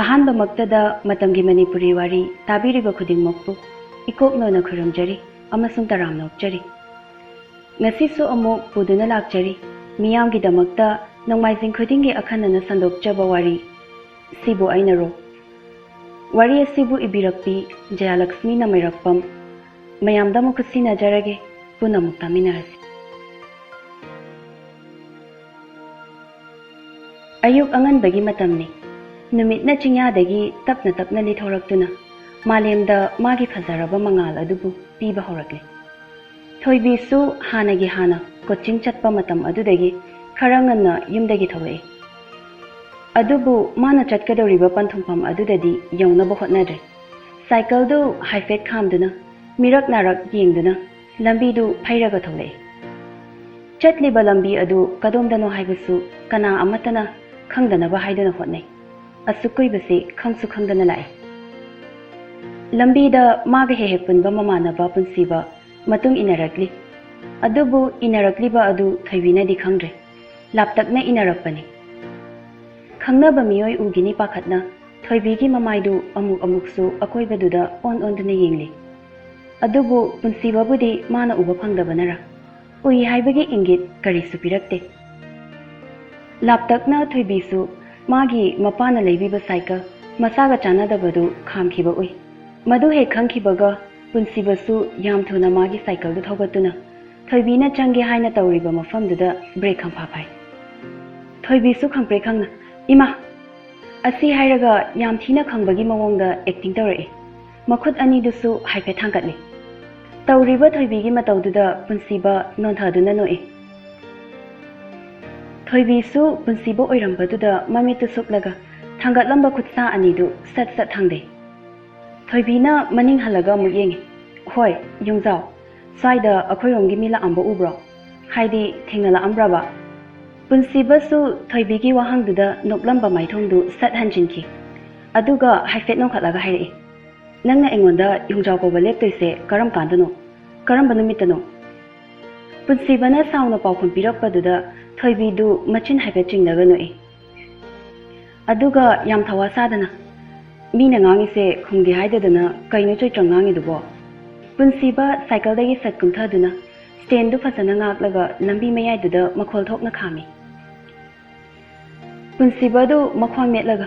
ꯑꯍꯥꯟꯕ ꯃꯛꯇꯗ ꯃꯇꯝꯒꯤ ꯃꯅꯤꯄꯨꯔꯤ ꯋꯥꯔꯤ ꯇꯥꯕꯤꯔꯤꯕ ꯈꯨꯗꯤꯡꯃꯛꯄꯨ ꯏꯀꯣꯛꯅꯅ ꯈꯨꯔꯨꯝꯖꯔꯤ ꯑꯃꯁꯨꯡ ꯇꯔꯥꯝꯅ ꯑꯣꯛꯆꯔꯤ꯫ ꯉꯁꯤꯁꯨ ꯑꯃꯨꯛ ꯄꯨꯗꯨꯅ ꯂꯥꯛꯆꯔꯤ ꯃꯤꯌꯥꯝꯒꯤꯗꯃꯛꯇ ꯅꯣꯡꯃꯥꯏꯖꯤꯡ ꯈꯨꯗꯤꯡꯒꯤ ꯑꯈꯟꯅꯅ ꯁꯟꯗꯣꯛꯆꯕ ꯋꯥꯔꯤ ꯁꯤꯕꯨ ꯑꯩꯅꯔꯣ꯫ ꯋꯥꯔꯤ ꯑꯁꯤꯕꯨ ꯏꯕꯤꯔꯛꯄꯤ ꯖꯌꯥꯂꯛꯁꯃꯤ ꯅꯃꯩꯔꯛꯄꯝ꯫ ꯃꯌꯥꯝꯗ ꯑꯃꯨꯛ ꯈꯨꯠꯁꯤꯟꯅꯖꯔꯒꯦ, ꯄꯨꯟꯅ ꯑꯃꯨꯛ ꯇꯥꯃꯤꯟꯅꯔꯁꯤ꯫ ꯑꯌꯨꯛ ꯑꯉꯟꯕꯒꯤ ꯃꯇꯝꯅꯤ꯫ ꯅꯨꯃꯤꯠꯅ ꯆꯤꯡꯌꯥꯗꯒꯤ ꯇꯞꯅ ꯇꯞꯅ ꯂꯤꯊꯣꯔꯛꯇꯨꯅ ꯃꯥꯂꯦꯝꯗ ꯃꯥꯒꯤ ꯐꯖꯔꯕ ꯃꯉꯥꯜ ꯑꯗꯨꯕꯨ ꯄꯤꯕ ꯍꯧꯔꯛꯂꯤ꯫ ꯊꯣꯏꯕꯤꯁꯨ ꯍꯥꯟꯅꯒꯤ ꯍꯥꯟꯅ ꯀꯣꯆꯤꯡ ꯆꯠꯄ ꯃꯇꯝ ꯑꯗꯨꯗꯒꯤ ꯈꯔ ꯉꯟꯅ ꯌꯨꯝꯗꯒꯤ ꯊꯣꯛꯂꯛꯏ꯫ ꯑꯗꯨꯕꯨ ꯃꯥꯅ ꯆꯠꯀꯗꯧꯔꯤꯕ ꯄꯟꯊꯨꯡꯐꯝ ꯑꯗꯨꯗꯗꯤ ꯌꯧꯅꯕ ꯍꯣꯠꯅꯗ꯭ꯔꯦ꯫ ꯁꯥꯏꯀꯜꯗꯨ ꯍꯥꯏꯐꯦꯠ ꯈꯥꯝꯗꯨꯅ ꯃꯤꯔꯛ ꯅꯥꯔꯛ ꯌꯦꯡꯗꯨꯅ ꯂꯝꯕꯤꯗꯨ ꯐꯩꯔꯒ ꯊꯣꯛꯂꯛꯏ꯫ ꯆꯠꯂꯤꯕ ꯂꯝꯕꯤ ꯑꯗꯨ ꯀꯗꯣꯝꯗꯅꯣ ꯍꯥꯏꯕꯁꯨ ꯀꯅꯥ ꯑꯃꯠꯇꯅ ꯈꯪꯗꯅꯕ ꯍꯥꯏꯗꯨꯅ ꯍꯣꯠꯅꯩ꯫ ꯑꯁꯨꯛ ꯀꯨꯏꯕꯁꯤ ꯈꯪꯁꯨ ꯈꯪꯗꯅ ꯂꯥꯛꯏ꯫ ꯂꯝꯕꯤꯗ ꯃꯥꯒ ꯍꯦꯛ ꯍꯦꯛ ꯄꯨꯟꯕ ꯃꯃꯥꯟꯅꯕ ꯄꯨꯟꯁꯤꯕ ꯃꯇꯨꯡ ꯏꯟꯅꯔꯛꯂꯤ꯫ ꯑꯗꯨꯕꯨ ꯏꯟꯅꯔꯛꯂꯤꯕ ꯑꯗꯨ ꯊꯣꯏꯕꯤꯅꯗꯤ ꯈꯪꯗ꯭ꯔꯦ꯫ ꯂꯥꯞꯇꯛꯅ ꯏꯟꯅꯔꯛꯄꯅꯤ꯫ ꯈꯪꯅꯕ ꯃꯤꯑꯣꯏ ꯎꯒꯤꯅꯤ ꯄꯥꯈꯠꯅ ꯊꯣꯏꯕꯤꯒꯤ ꯃꯃꯥꯏꯗꯨ ꯑꯃꯨꯛ ꯑꯃꯨꯛꯁꯨ ꯑꯀꯣꯏꯕꯗꯨꯗ ꯑꯣꯟꯗꯨꯅ ꯌꯦꯡꯂꯤ꯫ ꯑꯗꯨꯕꯨ ꯄꯨꯟꯁꯤꯕꯕꯨꯗꯤ ꯃꯥꯅ ꯎꯕ ꯐꯪꯗꯕꯅꯔ ꯎꯏ ꯍꯥꯏꯕꯒꯤ ꯏꯪꯒꯤꯠ ꯀꯔꯤꯁꯨ ꯄꯤꯔꯛꯇꯦ꯫ ꯂꯥꯞꯇꯛꯅ ꯊꯣꯏꯕꯤꯁꯨ ꯃꯥꯒꯤ ꯃꯄꯥꯅ ꯂꯩꯕꯤꯕ ꯁꯥꯏꯀꯜ ꯃꯁꯥꯒ ꯆꯥꯟꯅꯗꯕꯗꯨ ꯈꯥꯝꯈꯤꯕ ꯎꯏ꯫ ꯃꯗꯨ ꯍꯦꯛ ꯈꯪꯈꯤꯕꯒ ꯄꯨꯟꯁꯤꯕꯁꯨ ꯌꯥꯝ ꯊꯨꯅ ꯃꯥꯒꯤ ꯁꯥꯏꯀꯜꯗꯨ ꯊꯧꯒꯠꯇꯨꯅ ꯊꯣꯏꯕꯤꯅ ꯆꯪꯒꯦ ꯍꯥꯏꯅ ꯇꯧꯔꯤꯕ ꯃꯐꯝꯗꯨꯗ ꯕ꯭ꯔꯦꯛ ꯈꯪꯐꯥ ꯐꯥꯏ꯫ ꯊꯣꯏꯕꯤꯁꯨ ꯈꯪꯄ꯭ꯔꯦꯛ ꯈꯪꯅ "ꯏꯃꯥ" ꯑꯁꯤ ꯍꯥꯏꯔꯒ ꯌꯥꯝ ꯊꯤꯅ ꯈꯪꯕꯒꯤ ꯃꯑꯣꯡꯗ ꯑꯦꯛꯇꯤꯡ ꯇꯧꯔꯛꯏ꯫ ꯃꯈꯨꯠ ꯑꯅꯤꯗꯨꯁꯨ ꯍꯥꯏꯐꯦꯠ ꯊꯥꯡꯒꯠꯂꯤ꯫ ꯇꯧꯔꯤꯕ ꯊꯣꯏꯕꯤꯒꯤ ꯃꯇꯧꯗꯨꯗ ꯄꯨꯟꯁꯤꯕ ꯅꯣꯟꯊꯗꯨꯅ ꯅꯣꯛꯏ꯫ ꯊꯣꯏꯕꯤꯁꯨ ꯄꯨꯟꯁꯤꯕ ꯑꯣꯏꯔꯝꯕꯗꯨꯗ ꯃꯃꯤꯠꯇꯨ ꯁꯨꯞꯂꯒ ꯊꯥꯡꯒꯠꯂꯝꯕ ꯈꯨꯠꯁꯥ ꯑꯅꯤꯗꯨ ꯁꯠ ꯁꯠ ꯊꯥꯡꯗꯩ꯫ ꯊꯣꯏꯕꯤꯅ ꯃꯅꯤꯡ ꯍꯜꯂꯒ ꯑꯃꯨꯛ ꯌꯦꯡꯉꯤ꯫ "ꯍꯣꯏ ꯌꯨꯝꯖꯥꯎ, ꯁ꯭ꯋꯥꯏꯗ ꯑꯩꯈꯣꯏꯔꯣꯝꯒꯤ ꯃꯤ ꯂꯥꯛꯑꯝꯕ ꯎꯕ꯭ꯔꯣ? ꯍꯥꯏꯗꯤ ꯊꯦꯡꯅꯂꯛꯑꯝꯕ꯭ꯔꯕ?" ꯄꯨꯟꯁꯤꯕꯁꯨ ꯊꯣꯏꯕꯤꯒꯤ ꯋꯥꯍꯪꯗꯨꯗ ꯅꯣꯛꯂꯝꯕ ꯃꯥꯏꯊꯣꯡꯗꯨ ꯁꯠ ꯍꯟꯖꯤꯟꯈꯤ꯫ ꯑꯗꯨꯒ ꯍꯥꯏꯐꯦꯠ ꯅꯣꯡꯈꯠꯂꯒ ꯍꯥꯏꯔꯛꯏ꯫ "ꯅꯪꯅ ꯑꯩꯉꯣꯟꯗ ꯌꯨꯝꯖꯥꯎ ꯀꯧꯕ ꯂꯦꯞꯇꯣꯏꯁꯦ ꯀꯔꯝ ꯀꯥꯟꯗꯅꯣ? ꯀꯔꯝꯕ ꯅꯨꯃꯤꯠꯇꯅꯣ?" ꯄꯨꯟꯁꯤꯕꯅ ꯁꯥꯎꯅ ꯄꯥꯎꯈꯨꯝ ꯄꯤꯔꯛꯄꯗꯨꯗ ꯊꯣꯏꯕꯤꯗꯨ ꯃꯆꯤꯟ ꯍꯥꯏꯐꯦꯠ ꯆꯤꯡꯂꯒ ꯅꯣꯛꯏ꯫ ꯑꯗꯨꯒ ꯌꯥꯝ ꯊꯋꯥ ꯁꯥꯗꯅ "ꯃꯤꯅ ꯉꯥꯡꯉꯤꯁꯦ ꯈꯨꯝꯒꯦ ꯍꯥꯏꯗꯗꯅ ꯀꯩꯅꯣ ꯆꯣꯏꯇ꯭ꯔꯪ ꯉꯥꯡꯉꯤꯗꯨꯕꯣ?" ꯄꯨꯟꯁꯤꯕ ꯁꯥꯏꯀꯜꯗꯒꯤ ꯁꯠ ꯀꯨꯝꯊꯗꯨꯅ ꯁ꯭ꯇꯦꯟꯗꯨ ꯐꯖꯅ ꯉꯥꯛꯂꯒ ꯂꯝꯕꯤ ꯃꯌꯥꯏꯗꯨꯗ ꯃꯈꯣꯜ ꯊꯣꯛꯅ ꯈꯥꯝꯃꯤ꯫ ꯄꯨꯟꯁꯤꯕꯗꯨ ꯃꯈ꯭ꯋꯥꯡ ꯃꯦꯠꯂꯒ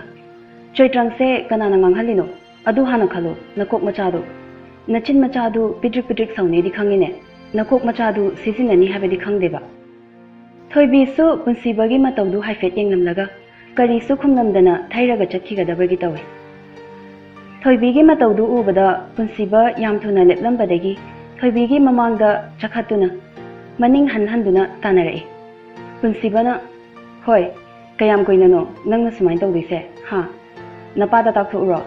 "ꯆꯣꯏꯇ꯭ꯔꯪꯁꯦ ꯀꯅꯥꯅ ꯉꯥꯡꯍꯜꯂꯤꯅꯣ? ꯑꯗꯨ ꯍꯥꯟꯅ ꯈꯜꯂꯣ ꯅꯀꯣꯛ ꯃꯆꯥꯗꯣ꯫ ꯅꯆꯤꯟ ꯃꯆꯥꯗꯨ ꯄꯤꯗ꯭ꯔꯤꯛ ꯄꯤꯗ꯭ꯔꯤꯛ ꯁꯧꯅꯦꯗꯤ ꯈꯪꯉꯤꯅꯦ, ꯅꯀꯣꯛ ꯃꯆꯥꯗꯨ ꯁꯤꯖꯤꯟꯅꯅꯤ ꯍꯥꯏꯕꯗꯤ ꯈꯪꯗꯦꯕ." ꯊꯣꯏꯕꯤꯁꯨ ꯄꯨꯟꯁꯤꯕꯒꯤ ꯃꯇꯧꯗꯨ ꯍꯥꯏꯐꯦꯠ ꯌꯦꯡꯂꯝꯂꯒ ꯀꯔꯤꯁꯨ ꯈꯨꯝꯂꯝꯗꯅ ꯊꯩꯔꯒ ꯆꯠꯈꯤꯒꯗꯕꯒꯤ ꯇꯧꯏ꯫ ꯊꯣꯏꯕꯤꯒꯤ ꯃꯇꯧꯗꯨ ꯎꯕꯗ ꯄꯨꯟꯁꯤꯕ ꯌꯥꯝ ꯊꯨꯅ ꯂꯦꯞꯂꯝꯕꯗꯒꯤ ꯊꯣꯏꯕꯤꯒꯤ ꯃꯃꯥꯡꯗ ꯆꯈꯠꯇꯨꯅ ꯃꯅꯤꯡ ꯍꯟꯗꯨꯅ ꯇꯥꯟꯅꯔꯛꯏ꯫ ꯄꯨꯟꯁꯤꯕꯅ "ꯍꯣꯏ, ꯀꯌꯥꯝ ꯀꯨꯏꯅꯅꯣ ꯅꯪꯅ ꯁꯨꯃꯥꯏꯅ ꯇꯧꯗꯣꯏꯁꯦ? ꯍꯥ? ꯅꯄꯥꯗ ꯇꯥꯛꯊꯣꯛꯎꯔꯣ?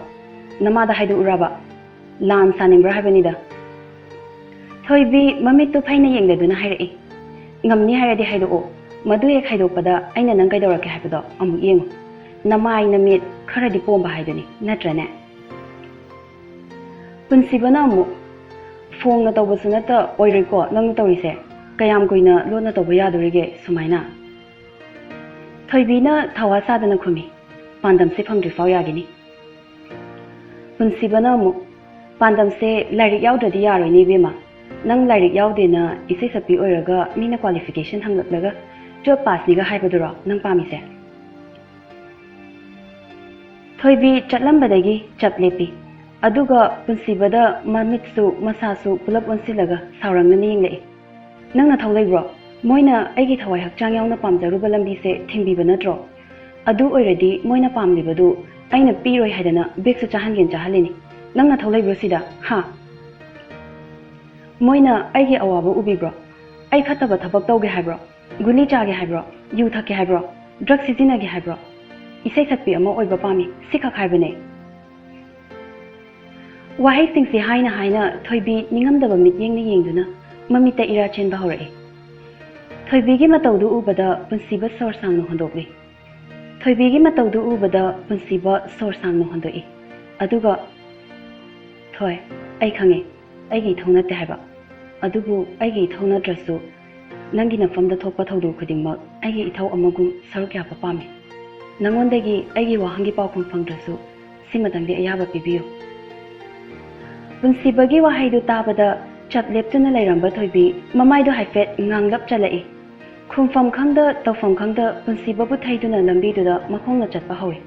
ꯅꯃꯥꯗ ꯍꯥꯏꯗꯣꯛꯎꯔꯕ? ꯂꯥꯟ ꯁꯥꯅꯤꯡꯕ꯭ꯔꯥ ꯍꯥꯏꯕꯅꯤꯗ." ꯊꯣꯏꯕꯤ ꯃꯃꯤꯠꯇꯨ ꯐꯩꯅ ꯌꯦꯡꯗꯗꯨꯅ ꯍꯥꯏꯔꯛꯏ꯫ "ꯉꯝꯅꯤ ꯍꯥꯏꯔꯗꯤ ꯍꯥꯏꯗꯣꯛꯑꯣ. ꯃꯗꯨ ꯍꯦꯛ ꯍꯥꯏꯗꯣꯛꯄꯗ ꯑꯩꯅ ꯅꯪ ꯀꯩꯗꯧꯔꯛꯀꯦ ꯍꯥꯏꯕꯗꯣ ꯑꯃꯨꯛ ꯌꯦꯡꯉꯨ. ꯅꯃꯥꯏ ꯅꯃꯤꯠ ꯈꯔꯗꯤ ꯄꯣꯝꯕ ꯍꯥꯏꯗꯨꯅꯤ, ꯅꯠꯇ꯭ꯔꯅꯦ?" ꯄꯨꯟꯁꯤꯕꯅ ꯑꯃꯨꯛ "ꯐꯣꯡꯅ ꯇꯧꯕꯁꯨ ꯅꯠꯇ ꯑꯣꯏꯔꯣꯏꯀꯣ ꯅꯪꯅ ꯇꯧꯔꯤꯁꯦ. ꯀꯌꯥꯝ ꯀꯨꯏꯅ ꯂꯣꯟꯅ ꯇꯧꯕ ꯌꯥꯗꯣꯔꯤꯒꯦ ꯁꯨꯃꯥꯏꯅ?" ꯊꯣꯏꯕꯤꯅ ꯊꯋꯥ ꯁꯥꯗꯅ ꯈꯨꯝꯃꯤ꯫ "ꯄꯥꯟꯗꯝꯁꯦ ꯐꯪꯗ꯭ꯔꯤꯐꯥꯎ ꯌꯥꯒꯤꯅꯤ." ꯄꯨꯟꯁꯤꯕꯅ ꯑꯃꯨꯛ "ꯄꯥꯟꯗꯝꯁꯦ ꯂꯥꯏꯔꯤꯛ ꯌꯥꯎꯗ꯭ꯔꯗꯤ ꯌꯥꯔꯣꯏꯅꯦ ꯏꯕꯦꯝꯃ. ꯅꯪ ꯂꯥꯏꯔꯤꯛ ꯌꯥꯎꯗꯦꯅ ꯏꯁꯩ ꯁꯛꯄꯤ ꯑꯣꯏꯔꯒ ꯃꯤꯅ ꯀ꯭ꯋꯥꯂꯤꯐꯤꯀꯦꯁꯟ ꯍꯪꯂꯛꯂꯒ 12 ꯄꯥꯁꯅꯤꯒ ꯍꯥꯏꯕꯗꯨꯔꯣ ꯅꯪ ꯄꯥꯝꯃꯤꯁꯦ?" ꯊꯣꯏꯕꯤ ꯆꯠꯂꯝꯕꯗꯒꯤ ꯆꯞ ꯂꯦꯞꯄꯤ꯫ ꯑꯗꯨꯒ ꯄꯨꯟꯁꯤꯕꯗ ꯃꯃꯤꯠꯁꯨ ꯃꯁꯥꯁꯨ ꯄꯨꯂꯞ ꯑꯣꯟꯁꯤꯜꯂꯒ ꯁꯥꯎꯔꯪꯅꯅ ꯌꯦꯡꯂꯛꯏ꯫ "ꯅꯪ ꯅꯊꯧ ꯂꯩꯕ꯭ꯔꯣ? ꯃꯣꯏꯅ ꯑꯩꯒꯤ ꯊꯋꯥꯏ ꯍꯛꯆꯥꯡ ꯌꯥꯎꯅ ꯄꯥꯝꯖꯔꯨꯕ ꯂꯝꯕꯤꯁꯦ ꯊꯤꯡꯕꯤꯕ ꯅꯠꯇ꯭ꯔꯣ? ꯑꯗꯨ ꯑꯣꯏꯔꯗꯤ ꯃꯣꯏꯅ ꯄꯥꯝꯂꯤꯕꯗꯨ ꯑꯩꯅ ꯄꯤꯔꯣꯏ ꯍꯥꯏꯗꯅ ꯕꯦꯛꯁꯨ ꯆꯥꯍꯟꯒꯦꯅ ꯆꯥꯍꯜꯂꯤꯅꯤ. ꯅꯪ ꯅꯊꯧ ꯂꯩꯕ꯭ꯔꯣ ꯁꯤꯗ? ꯍꯥ? ꯃꯣꯏꯅ ꯑꯩꯒꯤ ꯑꯋꯥꯕ ꯎꯕꯤꯕ꯭ꯔꯣ? ꯑꯩ ꯐꯠꯇꯕ ꯊꯕꯛ ꯇꯧꯒꯦ ꯍꯥꯏꯕ꯭ꯔో? ꯒꯨꯂꯤ ꯆꯥꯒꯦ ꯍꯥꯏꯕ꯭ꯔꯣ? ꯌꯨ ꯊꯛꯀꯦ ꯍꯥꯏꯕ꯭ꯔꯣ? ꯗ꯭ꯔꯒ ꯁꯤꯖꯤꯟꯅꯒꯦ ꯍꯥꯏꯕ꯭ꯔꯣ? ꯏꯁꯩ ꯁꯛꯄꯤ ꯑꯃ ꯑꯣꯏꯕ ꯄꯥꯝꯃꯤ, ꯁꯤꯈꯛ ꯍꯥꯏꯕꯅꯦ." ꯋꯥꯍꯩꯁꯤꯡꯁꯤ ꯍꯥꯏꯅ ꯍꯥꯏꯅ ꯊꯣꯏꯕꯤ ꯅꯤꯡꯉꯝꯗꯕ ꯃꯤꯠꯌꯦꯡꯅ ꯌꯦꯡꯗꯨꯅ ꯃꯃꯤꯠꯇ ꯏꯔꯥ ꯆꯦꯟꯕ ꯍꯧꯔꯛꯏ꯫ ꯊꯣꯏꯕꯤꯒꯤ ꯃꯇꯧꯗꯨ ꯎꯕꯗ ꯄꯨꯟꯁꯤꯕ ꯁꯣꯔ ꯁꯥꯡꯅ ꯍꯣꯟꯗꯣꯛꯂꯤ꯫ ꯊꯣꯏꯕꯤꯒꯤ ꯃꯇꯧꯗꯨ ꯎꯕꯗ ꯄꯨꯟꯁꯤꯕ ꯁꯣꯔ ꯁꯥꯡꯅ ꯍꯣꯟꯗꯣꯛꯏ꯫ ꯑꯗꯨꯒ "ꯊꯣꯏ, ꯑꯩ ꯈꯪꯉꯦ ꯑꯩꯒꯤ ꯏꯊꯧ ꯅꯠꯇꯦ ꯍꯥꯏꯕ. ꯑꯗꯨꯕꯨ ꯑꯩꯒꯤ ꯏꯊꯧ ꯅꯠꯇ꯭ꯔꯁꯨ ꯅꯪꯒꯤ ꯅꯐꯝꯗ ꯊꯣꯛꯄ ꯊꯧꯗꯣꯛ ꯈꯨꯗꯤꯡꯃꯛ ꯑꯩꯒꯤ ꯏꯊꯧ ꯑꯃꯒꯨꯝ ꯁꯔꯨꯛ ꯌꯥꯕ ꯄꯥꯝꯃꯤ. ꯅꯉꯣꯟꯗꯒꯤ ꯑꯩꯒꯤ ꯋꯥꯍꯪꯒꯤ ꯄꯥꯎꯈꯨꯝ ꯐꯪꯗ꯭ꯔꯁꯨ simatangdi ayaba pibiyu. Punsibagi wahaidu tabada chap leptuna lairamba thoibi mamaidu haifet nganglap chalai. Khumfam khangda tawfam khangda punsibabu thaiduna lambiduda makhongna chatpa hawi.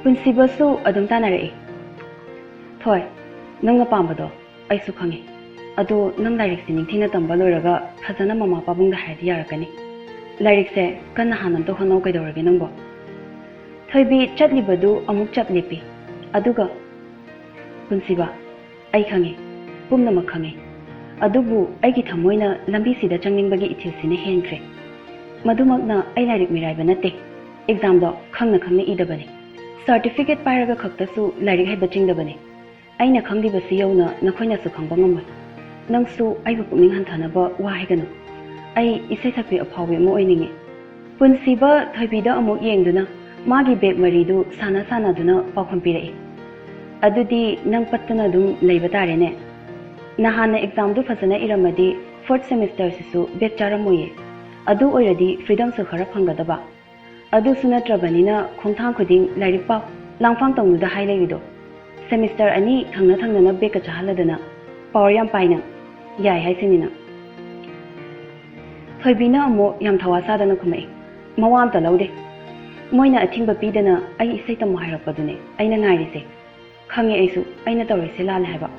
Punsibasu adum tanarai. Thoi, nangna pambado aisu khangi. Ado nang lairik si ningthina tamba loiraga phajana mama pabungda haidi yarakani. Lairik se kanna hanam to honau kaidorage nangbo. Thoibi chatlibadu amuk chap lepi. Aduga Punsiba, ai khangi, pumnama khangi. Adubu aigi thamoina lambi sida changningbagi ithilsine henkre. Madumakna ai lairik miraiba natte. Exam do khangna khangna idabani. Certificate pairaga khaktasu lairik haiba chingdabani. Aina khangdibasi yauna nakhoina su khangba ngambai. Nangsu aibu pukning hanthanaba wahaiganu. Ai isai sakpi aphawi mo oiningi. Punsiba thoibida amuk yengduna magi bag maridu sana sana duna pakhon pirai. Adudi nang pattana dum leiba tarene. Nahana exam du fazana iramadi 4th semester sisu bag charamoye. Adu oiradi freedom su khara phangadaba. Adu sunatrabanina khongthang khuding lairik paw langfang tongnuda hailaido. Semester ani thangna thangna na bag ka chahaladana power yam paina yai haisinina. Thoibina amo yam thawasa dana khumai. Mawam ta laude. Moina athingba pidana ai isai tam hairakpadune aina ngairise. Khangi aisu aina tawrise lal haiba.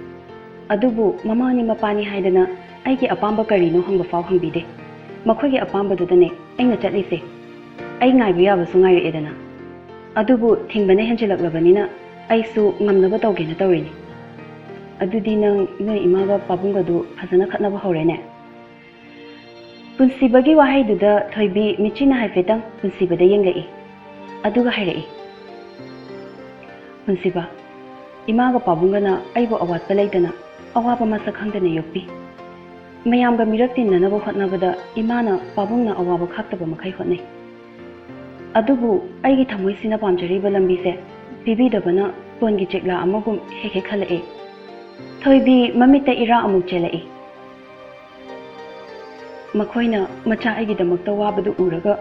Adubu mamani mapani haidana aigi apamba karino hangba faw hangbide. Makhoigi apamba dudane aina chatlise. Ai ngaibu yabasu ngaire edana. Adubu thingbane henjilaklabanina aisu ngamnaba tawgena tawrini. Adudi nang noi imaga pabunga du phajana khatnaba horene. Punsibagi wahaiduda thoibi michina haifetang punsibada yengai. Aduga hairai. Punsiba Imaga pabungana aibo awatpa leitana awapa masa khangdana yokpi. Mayamga miraktin nanaba hotnabada imana pabungna awaba khaktaba makai hotnai. Adubu aigi thamoisina pamjariba lambise pibidabana pongi chekla amagum heke khalae. Thoibi mamita ira amuk chelai. Makhoina macha aigi damakta wabadu uraga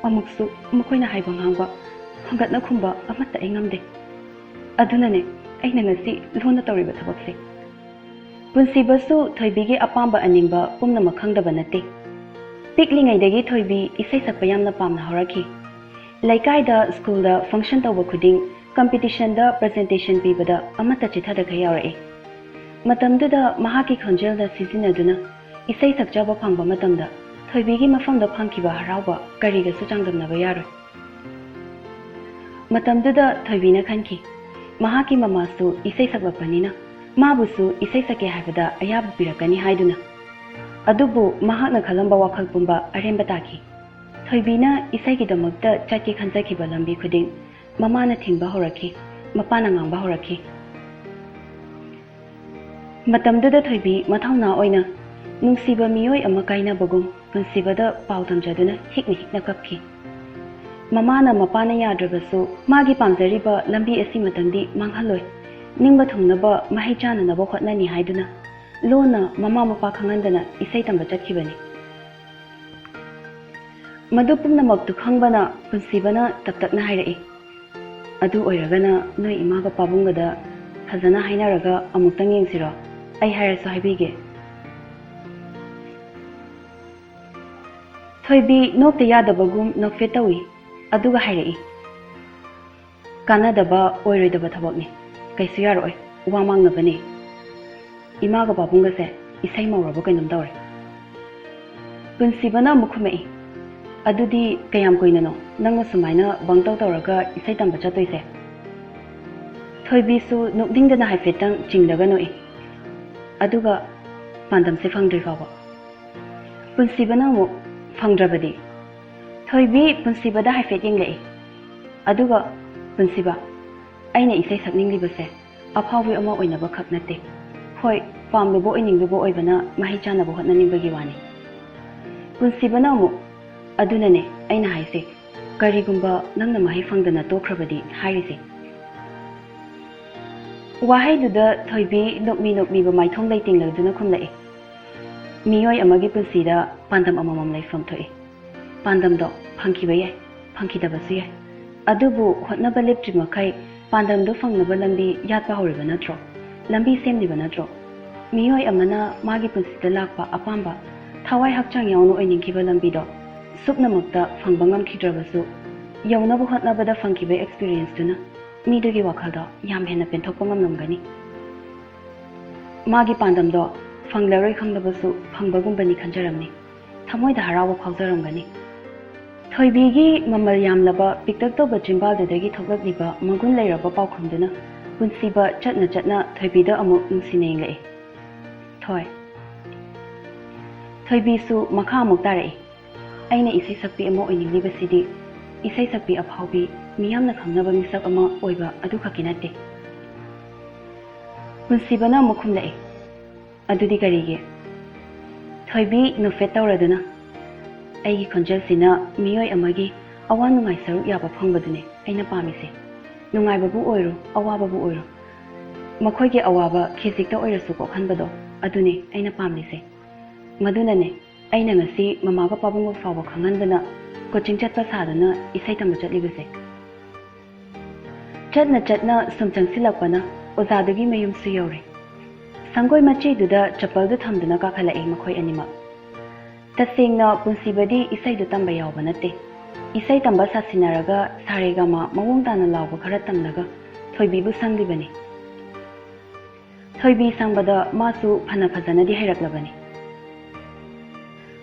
amuksu makhoina haiba ngangba hangatna khumba amatta aingamde. Adunane aina ngasi lona tawriba thabakse. Punsibasu thoibigi apamba aningba pumna makhangdaba nate. Piklingaidagi thoibi isai sakpa yamna pamna horaki. Laikai da school da function tawba khuding competition da presentation pibada amata chithada kha yawrae. Matamduda mahaki khonjel da sizinaduna isai sakjaba phangba matamda thoibigi mafamda phangkiba harauba kariga su changdamnaba yaroi. Matamduda thoibina khanki Mahaki mamasu isai sakbapanina mabusu isai sake haibada ayabu pirakani haiduna. Adubu mahakna khalamba wakhal pumba aremba taki. Thoibina isai ki damakta chaki khanjaki balambi khuding mamana thingba horaki mapana ngangba horaki. Matamduda thoibi mathauna oina nungsiba miyoi ama kaina bagum punsibada paw tamjaduna hikna kapki. Mamana mapana yadrabasu magi pamjariba lambi asi matangdi manghaloi ningba thungnaba mahai chananaba hotnani haiduna lona mama mapa khangandana isai tamba chakhibani. Madu pumnamaktu khangbana punsibana taptakna hairai. Adu oiragana noi imaga pabungada phajana hainaraga amuktang yengsiro ai hairasu haibige. Thoibi nokta yadabagum nokfe tawi. Aduga hairai. Kanadaba oiroidaba thabakni. Kaisu yaroi wamang-nabani. Imaga babungase isai mauraba kainam tawre. Punsibana mukhumai. Adudi kayam koinano nangna sumaina bangtaw tawraga isai tamba chatoise. Thoibisu nokdingdana haifetang chingdaga noi. Aduga pandamse phangdri fawba. Punsibana mu phangdrabadi. Thoibi punsibada haifet yenglai. Aduga punsiba aina isai sakninglibase aphawi ama oinaba khaknate. Hoi pamlubo oininglubo oibana mahi chanaba hotnaningbagi wani. Punsibana mu adunane aina haise karigumba nangna mahi phangdana tokhrabadi hairise. Wahaiduda thoibi nokmi ba maithong leitingladuna khumlai. Miyoi amagi punsida pandam amamam laifam thoi. Pandam do phangkiba yai phangkidabasu yai ꯑꯗꯨꯕꯨ ꯍꯣꯠꯅꯕ ꯂꯦꯞꯇ꯭ꯔꯤꯃꯈꯩ ꯄꯥꯟꯗꯝꯗꯨ ꯐꯪꯅꯕ ꯂꯝꯕꯤ ꯌꯥꯠꯄ ꯍꯧꯔꯤꯕ ꯅꯠꯇ꯭ꯔꯣ? ꯂꯝꯕꯤ ꯁꯦꯝꯂꯤꯕ ꯅꯠꯇ꯭ꯔꯣ? ꯃꯤꯑꯣꯏ ꯑꯃꯅ ꯃꯥꯒꯤ ꯄꯨꯟꯁꯤꯗ ꯂꯥꯛꯄ ꯑꯄꯥꯝꯕ ꯊꯋꯥꯏ ꯍꯛꯆꯥꯡ ꯌꯥꯎꯅ ꯑꯣꯏꯅꯤꯡꯈꯤꯕ ꯂꯝꯕꯤꯗꯣ ꯁꯨꯞꯅꯃꯛꯇ ꯐꯪꯕ ꯉꯝꯈꯤꯗ꯭ꯔꯕꯁꯨ ꯌꯧꯅꯕ ꯍꯣꯠꯅꯕꯗ ꯐꯪꯈꯤꯕ ꯑꯦꯛꯁꯄꯤꯔꯤꯌꯦꯟꯁꯇꯨꯅ ꯃꯤꯗꯨꯒꯤ ꯋꯥꯈꯜꯗꯣ ꯌꯥꯝ ꯍꯦꯟꯅ ꯄꯦꯟꯊꯣꯛꯄ ꯉꯝꯂꯝꯒꯅꯤ꯫ ꯃꯥꯒꯤ ꯄꯥꯟꯗꯝꯗꯣ ꯐꯪꯂꯔꯣꯏ ꯈꯪꯂꯕꯁꯨ ꯐꯪꯕꯒꯨꯝꯕꯅꯤ ꯈꯟꯖꯔꯝꯅꯤ꯫ ꯊꯃꯣꯏꯗ ꯍꯔꯥꯎꯕ ꯐꯥꯎꯖꯔꯝꯒꯅꯤ꯫ ꯊꯣꯏꯕꯤꯒꯤ ꯃꯃꯜ ꯌꯥꯝꯂꯕ ꯄꯤꯛꯇꯛ ꯇꯧꯕ ꯆꯤꯝꯕꯥꯜꯗꯨꯗꯒꯤ ꯊꯣꯛꯂꯛꯂꯤꯕ ꯃꯒꯨꯟ ꯂꯩꯔꯕ ꯄꯥꯎꯈꯨꯝꯗꯨꯅ ꯄꯨꯟꯁꯤꯕ ꯆꯠꯅ ꯆꯠꯅ ꯊꯣꯏꯕꯤꯗ ꯑꯃꯨꯛ ꯅꯨꯡꯁꯤꯅ ꯌꯦꯡꯂꯛꯏ꯫ ꯊꯣꯏꯕꯤꯁꯨ ꯃꯈꯥ ꯑꯃꯨꯛ ꯇꯥꯔꯛꯏ꯫ ꯑꯩꯅ ꯏꯁꯩ ꯁꯛꯄꯤ ꯑꯃ ꯑꯣꯏꯅꯤꯡꯂꯤꯕꯁꯤꯗꯤ ꯏꯁꯩ ꯁꯛꯄꯤ ꯑꯐꯥꯎꯕꯤ ꯃꯤꯌꯥꯝꯅ ꯈꯪꯅꯕ ꯃꯤꯁꯛ ꯑꯃ ꯑꯣꯏꯕ ꯑꯗꯨꯈꯛꯀꯤ ꯅꯠꯇꯦ꯫ ꯄꯨꯟꯁꯤꯕꯅ ꯑꯃꯨꯛ ꯈꯨꯝꯂꯛꯏ꯫ ꯑꯗꯨꯗꯤ ꯀꯔꯤꯒꯤ? ꯊꯣꯏꯕꯤ ꯅꯣꯐꯦꯠ ꯇꯧꯔꯗꯨꯅ ꯑꯩꯒꯤ ꯈꯣꯟꯖꯦꯜꯁꯤꯅ ꯃꯤꯑꯣꯏ ꯑꯃꯒꯤ ꯑꯋꯥ ꯅꯨꯡꯉꯥꯏ ꯁꯔꯨꯛ ꯌꯥꯕ ꯐꯪꯕꯗꯨꯅꯦ ꯑꯩꯅ ꯄꯥꯝꯃꯤꯁꯦ꯫ ꯅꯨꯡꯉꯥꯏꯕꯕꯨ ꯑꯣꯏꯔꯣ ꯑꯋꯥꯕꯕꯨ ꯑꯣꯏꯔꯣ ꯃꯈꯣꯏꯒꯤ ꯑꯋꯥꯕ ꯈꯤꯖꯤꯛꯇ ꯑꯣꯏꯔꯁꯨ ꯀꯣꯛꯍꯟꯕꯗꯣ ꯑꯗꯨꯅꯦ ꯑꯩꯅ ꯄꯥꯝꯂꯤꯁꯦ꯫ ꯃꯗꯨꯅꯅꯦ ꯑꯩꯅ ꯉꯁꯤ ꯃꯃꯥꯒ ꯄꯥꯕꯨꯡꯒ ꯐꯥꯎꯕ ꯈꯪꯍꯟꯗꯅ ꯀꯣꯆꯤꯡ ꯆꯠꯄ ꯁꯥꯗꯨꯅ ꯏꯁꯩ ꯇꯝꯕ ꯆꯠꯂꯤꯕꯁꯦ꯫ ꯆꯠꯅ ꯆꯠꯅ ꯁꯨꯝ ꯆꯪꯁꯤꯜꯂꯛꯄꯅ ꯑꯣꯖꯥꯗꯨꯒꯤ ꯃꯌꯨꯝꯁꯨ ꯌꯧꯔꯦ꯫ ꯁꯪꯒꯣꯏ ꯃꯆꯤꯗꯨꯗ ꯆꯄꯜꯗꯨ ꯊꯝꯗꯨꯅ ꯀꯥꯈꯠꯂꯛꯏ ꯃꯈꯣꯏ ꯑꯅꯤꯃꯛ꯫ ꯇꯁꯦꯡꯅ ꯄꯨꯟꯁꯤꯕꯗꯤ ꯏꯁꯩꯗꯨ ꯇꯝꯕ ꯌꯥꯎꯕ ꯅꯠꯇꯦ꯫ ꯏꯁꯩ ꯇꯝꯕ ꯁꯥꯁꯤꯟꯅꯔꯒ ꯁꯥꯔꯦꯒꯥꯃꯥ ꯃꯑꯣꯡ ꯇꯥꯅ ꯂꯥꯎꯕ ꯈꯔ ꯇꯝꯂꯒ ꯊꯣꯏꯕꯤꯕꯨ ꯁꯪꯂꯤꯕꯅꯤ꯫ ꯊꯣꯏꯕꯤ ꯁꯪꯕꯗ ꯃꯥꯁꯨ ꯐꯅ ꯐꯖꯅꯗꯤ ꯍꯩꯔꯛꯂꯕꯅꯤ꯫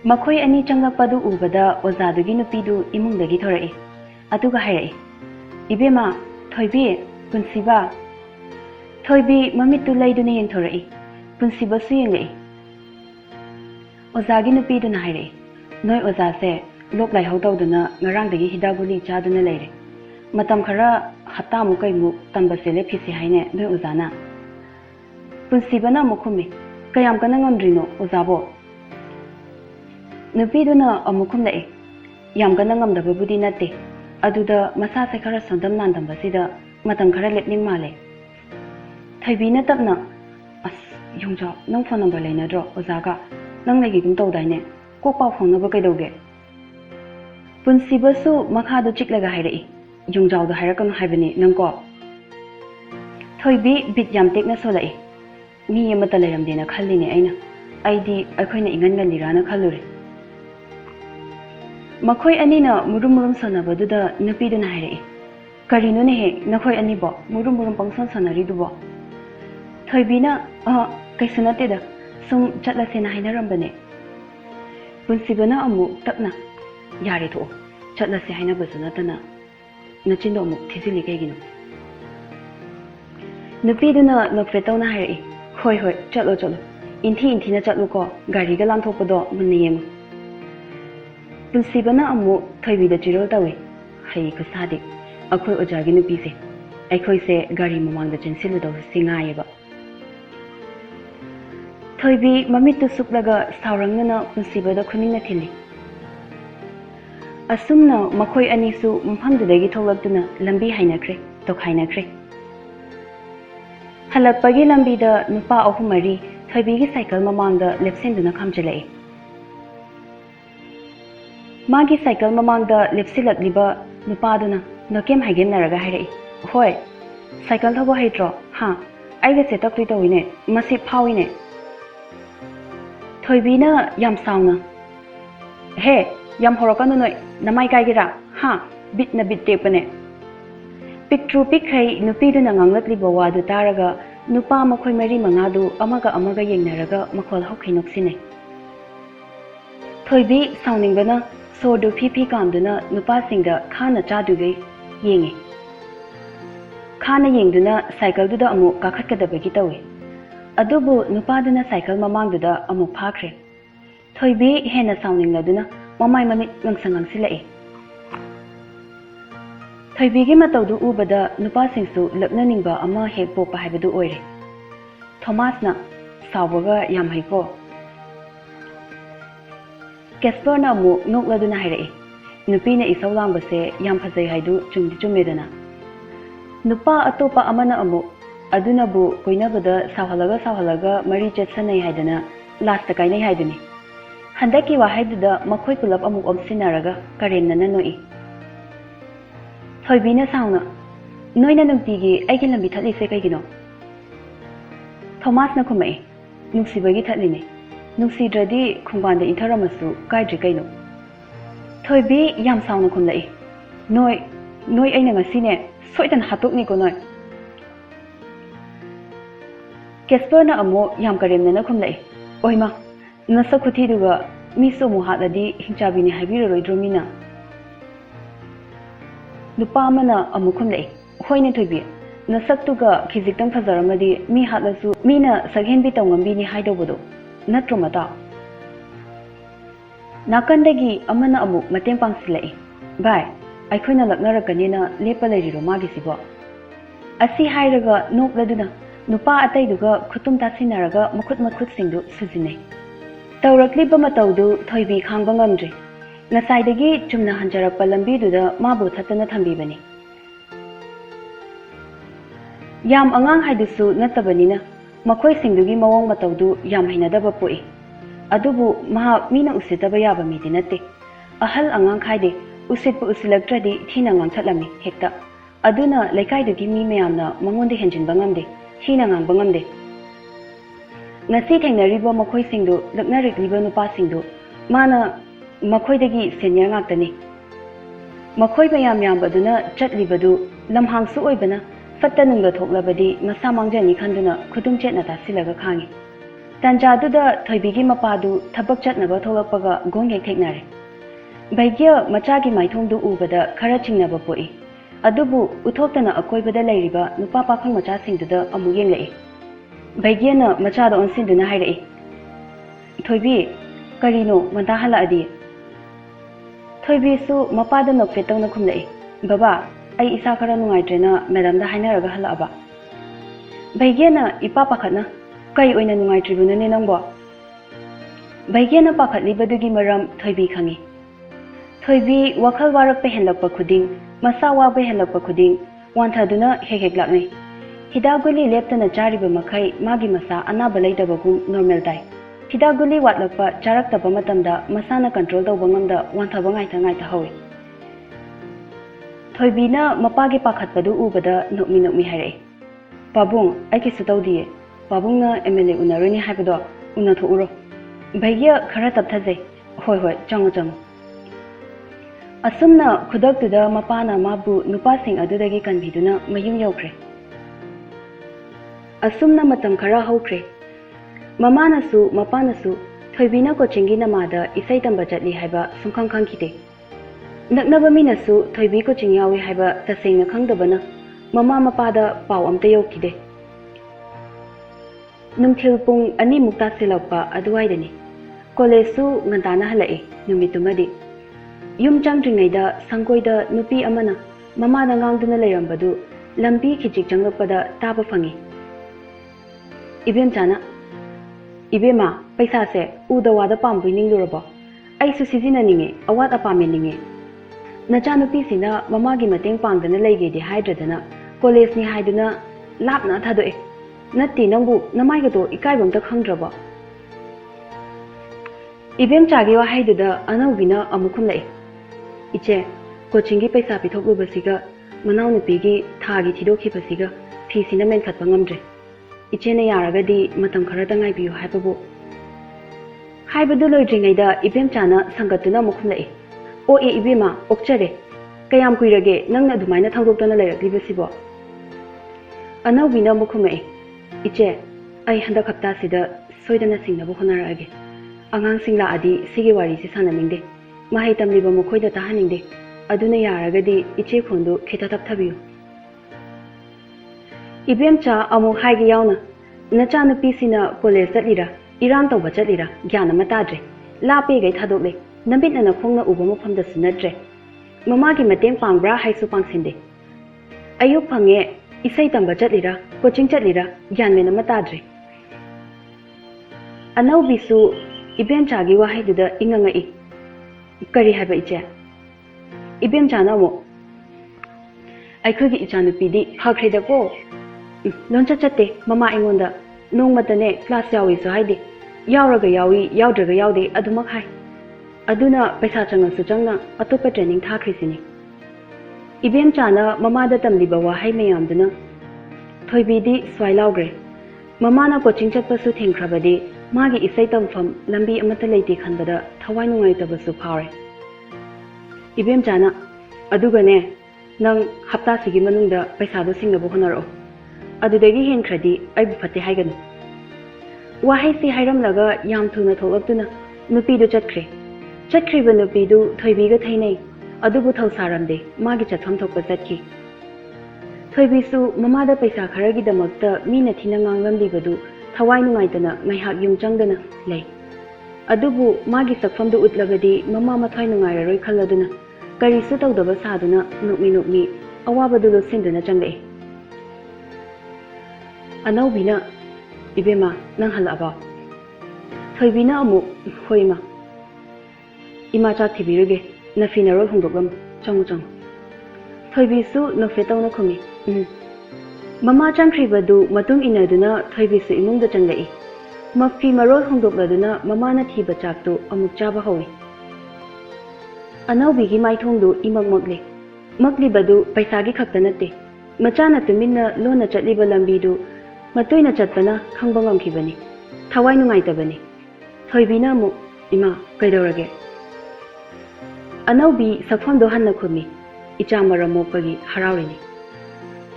ꯃꯈꯣꯏ ꯑꯅꯤ ꯆꯪꯂꯛꯄꯗꯨ ꯎꯕꯗ ꯑꯣꯖꯥꯗꯨꯒꯤ ꯅꯨꯄꯤꯗꯨ ꯏꯃꯨꯡꯗꯒꯤ ꯊꯣꯔꯛꯏ꯫ ꯑꯗꯨꯒ ꯍꯥꯏꯔꯛꯏ, "ꯏꯕꯦꯝꯃ, ꯊꯣꯏꯕꯤ, ꯄꯨꯟꯁꯤꯕ." ꯊꯣꯏꯕꯤ ꯃꯃꯤꯠꯇꯨ ꯂꯩꯗꯨꯅ ꯌꯦꯡꯊꯣꯔꯛꯏ꯫ ꯄꯨꯟꯁꯤꯕꯁꯨ ꯌꯦꯡꯂꯛꯏ꯫ ꯑꯣꯖꯥꯒꯤ ꯅꯨꯄꯤꯗꯨꯅ ꯍꯥꯏꯔꯛꯏ, "ꯅꯣꯏ ꯑꯣꯖꯥꯁꯦ ꯂꯣꯛ ꯂꯥꯏꯍꯧ ꯇꯧꯗꯨꯅ ꯉꯔꯥꯡꯗꯒꯤ ꯍꯤꯗꯥꯛ ꯒꯨꯂꯤ ꯆꯥꯗꯨꯅ ꯂꯩꯔꯦ꯫ ꯃꯇꯝ ꯈꯔ ꯍꯞꯇꯥꯃꯨꯛ ꯀꯩꯃꯨꯛ ꯇꯝꯕꯁꯦ ꯂꯦꯞꯈꯤꯁꯤ ꯍꯥꯏꯅꯦ ꯅꯣꯏ ꯑꯣꯖꯥꯅ." ꯄꯨꯟꯁꯤꯕꯅ ꯑꯃꯨꯛ ꯈꯨꯝꯃꯤ, "ꯀꯌꯥꯝ ꯀꯟꯅ ꯉꯝꯗ꯭ꯔꯤꯅꯣ ꯑꯣꯖꯥꯕꯣ?" ꯅꯨꯄꯤꯗꯨꯅ ꯑꯃꯨꯛ ꯈꯨꯝꯂꯛꯏ, "ꯌꯥꯝ ꯀꯟꯅ ꯉꯝꯗꯕꯕꯨꯗꯤ ꯅꯠꯇꯦ, ꯑꯗꯨꯗ ꯃꯁꯥꯁꯦ ꯈꯔ ꯁꯣꯟꯗꯝ ꯅꯥꯟꯗꯝꯕꯁꯤꯗ ꯃꯇꯝ ꯈꯔ ꯂꯦꯞꯅꯤꯡ ꯃꯥꯜꯂꯦ." ꯊꯣꯏꯕꯤꯅ ꯇꯞꯅ, "ꯑꯁ ꯌꯣꯡꯖꯥꯎ, ꯅꯪ ꯐꯣꯟ ꯅꯝꯕꯔ ꯂꯩꯅꯗ꯭ꯔꯣ ꯑꯣꯖꯥꯒ? ꯅꯪ ꯂꯩꯒꯤꯒꯨꯝ ꯇꯧꯗꯥꯏꯅꯦ? ꯀꯣꯛ ꯄꯥꯎ ꯐꯥꯎꯅꯕ ꯀꯩꯗꯧꯒꯦ?" ꯄꯨꯟꯁꯤꯕꯁꯨ ꯃꯈꯥꯗꯨ ꯆꯤꯛꯂꯒ ꯍꯥꯏꯔꯛꯏ, "ꯌꯣꯡꯖꯥꯎꯗ ꯍꯥꯏꯔꯛꯀꯅꯨ ꯍꯥꯏꯕꯅꯤ ꯅꯪꯀꯣ." ꯊꯣꯏꯕꯤ ꯕꯤꯠ ꯌꯥꯝ ꯇꯦꯛꯅ ꯁꯣꯜꯂꯛꯏ꯫ "ꯃꯤ ꯑꯃꯠꯇ ꯂꯩꯔꯝꯗꯦꯅ ꯈꯜꯂꯤꯅꯦ ꯑꯩꯗꯤ ꯑꯩꯈꯣꯏꯅ ꯏꯪꯍꯟꯒꯜꯂꯤꯔꯥꯅ ꯈꯜꯂꯨꯔꯦ." ꯃꯈꯣꯏ ꯑꯅꯤꯅ ꯃꯨꯔꯨꯝ ꯃꯨꯔꯨꯝ ꯁꯣꯟꯅꯕꯗꯨꯗ ꯅꯨꯄꯤꯗꯨꯅ ꯍꯥꯏꯔꯛꯏ, "ꯀꯔꯤꯅꯣꯅꯦꯍꯦ ꯅꯈꯣꯏ ꯑꯅꯤꯕꯣ ꯃꯨꯔꯨꯝ ꯃꯨꯔꯨꯝ ꯄꯪꯁꯣꯟ ꯁꯣꯟꯅꯔꯤꯗꯨꯕꯣ?" ꯊꯣꯏꯕꯤꯅ, "ꯀꯩꯁꯨ ꯅꯠꯇꯦꯗ, ꯁꯨꯝ ꯆꯠꯂꯁꯦꯅ ꯍꯥꯏꯅꯔꯝꯕꯅꯦ." ꯄꯨꯟꯁꯤꯕꯅ ꯑꯃꯨꯛ ꯇꯞꯅ, "ꯌꯥꯔꯦ ꯊꯣꯛꯑꯣ, ꯆꯠꯂꯁꯦ ꯍꯥꯏꯅꯕꯁꯨ ꯅꯠꯇꯅ ꯅꯆꯤꯟꯗꯣ ꯑꯃꯨꯛ ꯊꯤꯖꯤꯜꯂꯤ ꯀꯩꯒꯤꯅꯣ?" ꯅꯨꯄꯤꯗꯨꯅ ꯅꯣꯛꯐꯦꯠ ꯇꯧꯅ ꯍꯥꯏꯔꯛꯏ, "ꯍꯣꯏ ꯆꯠꯂꯣ ꯏꯟꯊꯤꯅ ꯆꯠꯂꯨꯀꯣ, ꯒꯥꯔꯤꯒ ꯂꯥꯟꯊꯣꯛꯄꯗꯣ ꯃꯨꯟꯅ ꯌꯦꯡꯉꯨ." ꯄꯨꯟꯁꯤꯕꯅ ꯑꯃꯨꯛ ꯊꯣꯏꯕꯤꯗ ꯆꯤꯔꯣꯜ ꯇꯧꯏ, "ꯍꯩ ꯈꯨꯁꯥꯗꯤ, ꯑꯩꯈꯣꯏ ꯑꯣꯖꯥꯒꯤ ꯅꯨꯄꯤꯁꯦ ꯑꯩꯈꯣꯏꯁꯦ ꯒꯥꯔꯤ ꯃꯃꯥꯡꯗ ꯆꯦꯟꯁꯤꯜꯂꯨꯗꯧꯁꯤ ꯉꯥꯏꯌꯦꯕ." ꯊꯣꯏꯕꯤ ꯃꯃꯤꯠꯇꯨ ꯁꯨꯛꯂꯒ ꯁꯥꯎꯔꯪꯅꯅ ꯄꯨꯟꯁꯤꯕꯗ ꯈꯨꯅꯤꯡꯅ ꯊꯤꯜꯂꯤ꯫ ꯑꯁꯨꯝꯅ ꯃꯈꯣꯏ ꯑꯅꯤꯁꯨ ꯃꯐꯝꯗꯨꯗꯒꯤ ꯊꯣꯛꯂꯛꯇꯨꯅ ꯂꯝꯕꯤ ꯍꯥꯏꯅꯈ꯭ꯔꯦ, ꯇꯣꯈꯥꯏꯅꯈ꯭ꯔꯦ꯫ ꯍꯜꯂꯛꯄꯒꯤ ꯂꯝꯕꯤꯗ ꯅꯨꯄꯥ 3-4 ꯊꯣꯏꯕꯤꯒꯤ ꯁꯥꯏꯀꯜ ꯃꯃꯥꯡꯗ ꯂꯦꯞꯁꯤꯟꯗꯨꯅ ꯈꯥꯝꯖꯤꯜꯂꯛꯏ꯫ ꯃꯥꯒꯤ ꯁꯥꯏꯀꯜ ꯃꯃꯥꯡꯗ ꯂꯦꯞꯁꯤꯜꯂꯛꯂꯤꯕ ꯅꯨꯄꯥꯗꯨꯅ ꯅꯣꯀꯦꯝ ꯍꯥꯏꯒꯦꯝꯅꯔꯒ ꯍꯥꯏꯔꯛꯏ, "ꯍꯣꯏ, ꯁꯥꯏꯀꯜ ꯊꯧꯕ ꯍꯩꯇ꯭ꯔꯣ? ꯑꯩꯒꯁꯦ ꯇꯛꯇꯨꯏ ꯇꯧꯏꯅꯦ, ꯃꯁꯤ ꯐꯥꯎꯏꯅꯦ." ꯊꯣꯏꯕꯤꯅ ꯌꯥꯝ ꯁꯥꯎꯅ, "ꯍꯦ, ꯌꯥꯝ ꯍꯧꯔꯛꯀꯅꯨ ꯅꯣꯏ, ꯅꯃꯥꯏ ꯀꯥꯏꯒꯦꯔꯥ? ꯕꯤꯠꯅ ꯕꯤꯠ ꯇꯦꯛꯄꯅꯦ." ꯄꯤꯛꯇ꯭ꯔꯨ ꯄꯤꯛꯈꯩ ꯅꯨꯄꯤꯗꯨꯅ ꯉꯥꯡꯂꯛꯂꯤꯕ ꯋꯥꯗꯨ ꯇꯥꯔꯒ ꯅꯨꯄꯥ ꯃꯈꯣꯏ 4-5ꯗꯨ ꯑꯃꯒ ꯌꯦꯡꯅꯔꯒ ꯃꯈꯣꯜ ꯍꯧꯈꯩ ꯅꯣꯛꯁꯤꯟꯅꯩ꯫ ꯊꯣꯏꯕꯤ ꯁꯥꯎꯅꯤꯡꯕꯅ ꯁꯣꯔꯗꯨ ꯐꯤ ꯀꯥꯝꯗꯨꯅ ꯅꯨꯄꯥꯁꯤꯡꯗ ꯈꯥꯅ ꯆꯥꯗꯨꯒꯩ ꯌꯦꯡꯉꯤ꯫ ꯈꯥꯅ ꯌꯦꯡꯗꯨꯅ ꯁꯥꯏꯀꯜꯗꯨꯗ ꯑꯃꯨꯛ ꯀꯥꯈꯠꯀꯗꯕꯒꯤ ꯇꯧꯏ꯫ ꯑꯗꯨꯕꯨ ꯅꯨꯄꯥꯗꯨꯅ ꯁꯥꯏꯀꯜ ꯃꯃꯥꯡꯗꯨꯗ ꯑꯃꯨꯛ ꯐꯥꯈ꯭ꯔꯦ꯫ ꯊꯣꯏꯕꯤ ꯍꯦꯟꯅ ꯁꯥꯎꯅꯤꯡꯂꯗꯨꯅ ꯃꯃꯥꯏ ꯃꯃꯤꯠ ꯉꯥꯡꯁꯤꯜꯂꯛꯏ꯫ ꯊꯣꯏꯕꯤꯒꯤ ꯃꯇꯧꯗꯨ ꯎꯕꯗ ꯅꯨꯄꯥꯁꯤꯡꯁꯨ ꯂꯛꯅꯅꯤꯡꯕ ꯑꯃ ꯍꯦꯛ ꯄꯣꯛꯄ ꯍꯥꯏꯕꯗꯨ ꯑꯣꯏꯔꯦ꯫ ꯊꯣꯃꯥꯁꯅ, "ꯁꯥꯎꯕꯒ ꯌꯥꯝ ꯍꯩꯀꯣ." ꯀꯦꯁꯄꯔꯅ ꯑꯃꯨꯛ ꯅꯣꯛꯂꯗꯨꯅ ꯍꯥꯏꯔꯛꯏ, "ꯅꯨꯄꯤꯅ ꯏꯁꯧ ꯂꯥꯡꯕꯁꯦ ꯌꯥꯝ ꯐꯖꯩ ꯍꯥꯏꯗꯨ ꯆꯨꯝꯗꯤ ꯆꯨꯝꯃꯦꯗꯅ." ꯅꯨꯄꯥ ꯑꯇꯣꯞꯄ ꯑꯃꯅ ꯑꯃꯨꯛ, "ꯑꯗꯨꯅꯕꯨ ꯀꯣꯏꯅꯕꯗ ꯁꯥꯎꯍꯜꯂꯒ ꯃꯔꯤ ꯆꯦꯠꯁꯟꯅꯩ ꯍꯥꯏꯗꯅ ꯂꯥꯁꯇ ꯀꯥꯏꯅꯩ ꯍꯥꯏꯗꯨꯅꯤ." ꯍꯟꯗꯛꯀꯤ ꯋꯥꯍꯩꯗꯨꯗ ꯃꯈꯣꯏ ꯄꯨꯂꯞ ꯑꯃꯨꯛ ꯑꯣꯟꯁꯤꯟꯅꯔꯒ ꯀꯔꯦꯝꯅꯅ ꯅꯣꯛꯏ꯫ Thoibina sauna. Noina nungtigi aigi lambi thatli se kaigino. Thomas na kumai. Nungsi bagi thatline. Nungsi dradi khungbanda intharamasu kaidri kaino. Thoibi yam sauna kumlai. Noi aina ngasine soidan hatukni ko noi. Casper na amo yam karemna na kumlai. Oima, nasa khuthi duga miso mu hatladi hingchabini haibiroroidromina. Nupa amana amu kumlai. Hoine thoibi. Nasaktuga khiziktam fazaramadi mi hatlasu mina saghenbi tawngambini haidobodo. Natro mata. Nakandagi amana amu mateng pangsilai. Bye. Aikhoina laknarakanina lepa lairiro magisibo. Asi hairaga nokladuna nupa ataiduga khutum tasinaraga makhut singdu sujinai. Taurakliba mataudu thoibi khangba ngamdri. Ngasaidagi chumna hanjarakpa lambiduda mabu thatana thambibani. Yam angang haidusu natabanina makhoi singdugi mawong mataudu yam hainadaba poi. Adubu maha mina usitaba yaba midi nate. Ahal angang khaide usitpu usilaktradi thina ngangthatlami hekta. Aduna laikaidugi mi mayamna mangonde henjinba ngamde. Hina ngangba ngamde. Ngasi thengnariba makhoi singdu laknarikliba nupa singdu mana makhoidagi senior ngaktani. Makhoi mayam yambaduna chatlibadu lamhangsu oibana fatta nungda thoklabadi masa mangjani khanduna khudum chetna tasilaga khangi. Tanjaduda thoibigi mapadu thabak chatnaba tholakpaga gonghe theknare. Baigya machagi maithongdu ubada khara chingnaba poi. Adubu uthoktana akoibada lairiba nupa pakhang macha singduda amu yenglai. Baigyana machada onsinduna hairai. Thoibi karino manta hala adi. Thoibi su mapada nokfetawna khumlai. Baba ai isa khara nungaitrena madam da hainaraga hala aba. Baigyana ipa pakhatna kai oina nungaitribuna ne nangbo. Baigyana pakhatlibadugi maram thoibi khangi. Thoibi wakhal warak pe henlakpa khuding masa wa pe henlakpa khuding wanthaduna hek laknai. Hidaguli leptana chariba makai magi masa anaba leidabagum normal dai. Hidaguli watlakpa charaktaba matamda masana control tawba ngamda wanthaba ngaita hawi. Thoibina mapagi pakhatpadu ubada nokmi hairai. Pabung ai kisu tawdiye. Pabungna MLA unaroni haibado unatho uro. Baigya khara tapthajai. Hoi chango. Asumna khudaktuda mapana mabu nupasing adudagi kanbiduna mayum yaukre. Asumna matam khara haukre. Mamanasu mapanasu thoibina coachingi namada isai tamba chatli haiba sumkhang khangkite. Naknaba minasu thoibi coaching yawi haiba tasengna khangdabana mama mapada paw amta yaukide. Numthil pung ani mukta silakpa aduwaidani. Kolesu ngantana halai numitumadi. Yum changdringaida sangkoida nupi amana mamada ngangduna leirambadu lambi khichik changlakpada taba fangi. Ibem chana Ibema paisa se udawada pambui ninglurabo. Ai su sizina ninge awat apame ninge. Nacha nupi sina mamagi mateng pangdana leigedi haidradana college ni haiduna lapna thadoe. Natti nangbu namaigado ikaibamta khangdraba. Ibem chagi wa haiduda anawbina amukhumlai. Iche coaching paisa pithoklubasiga manaw nupigi thagi thidokhibasiga thisina menkhatpa ngamdre. Iche na yaragadi matam khara tangai biyu haibabu. Haibadu loidringaida ibem chana sangatuna mukhumlai. O e ibema okchare kayam kuirage nangna dumaina thangdoktana lairakliba. Anawbina mukhumai. Iche ai handak hapta sida soidana singnabu honarage. Angang singla adi sige wari si sananingde. Mahai tamliba mukhoida tahaningde. Aduna yaragadi iche khondu kheta tapthabiyu. Ibem cha amu haigi yauna. Nacha nupi sina college chatlira irang tawba chatlira gyana matadre. Lape gai thadokle. Nambitna na khongna uba mafamda sunadre. Mamagi mateng pangbra haisu pangsinde. Ayuk phange isai tamba chatlira coaching chatlira gyan mena matadre. Anau bisu ibem chagi wa haiduda ingangai. Kari haiba iche. Ibem chana mo. Aikhogi ichanupidi phakhreda ko. Loncha chatte mama aingonda nongmatane class yawi so haide. Yauraga yawi yaudraga yaude adumak hai. Aduna paisa changasu changna atopa training thakrisini. Ibem chana mamada tamliba wahai mayamduna thoibidi swai laugre mamana coaching chatpasu thengkrabadi magi isai tamfam lambi amata leiti khanbada thawai nungai tabasu phare Ibem chana adugane nang hapta sigi manungda paisa do singna bo honaro adudagi henkradi aibu phate haiganu wahai si hairam laga yam thuna tholaptuna nupi do chatkriba nupi du thoibi ga thainai adubu thausaramde magi chatham thokpa chatki thoibi su mamada paisa kharagi damakta mina thina nganglamlibadu thawai nungaitana ngaihak yumchangdana lei adubu magi sakfamdu utlabadi mama mathai nungairaroi khalladuna karisu tawdaba saduna nukmi awabadu lo sinduna changai anaubina ibema nang halaba thoibina amu hoima ima cha thibirage nafina ro hongdogam changu thoibisu nofetau na khumi mama changkribadu matung inaduna thoibisu imungda changai mafi marol hongdogladuna mama na thiba chaktu amuk chaba hawi anaubi gi maithongdu imagmakle maklibadu paisa gi khakta natte machana tuminna lona chatliba lambidu matoina chatpana khangba ngamkhibani thawai nungai tabani thoibina mu ima kaidorage anaubi sakfamdo hanna khumi ichamara mokpagi harawini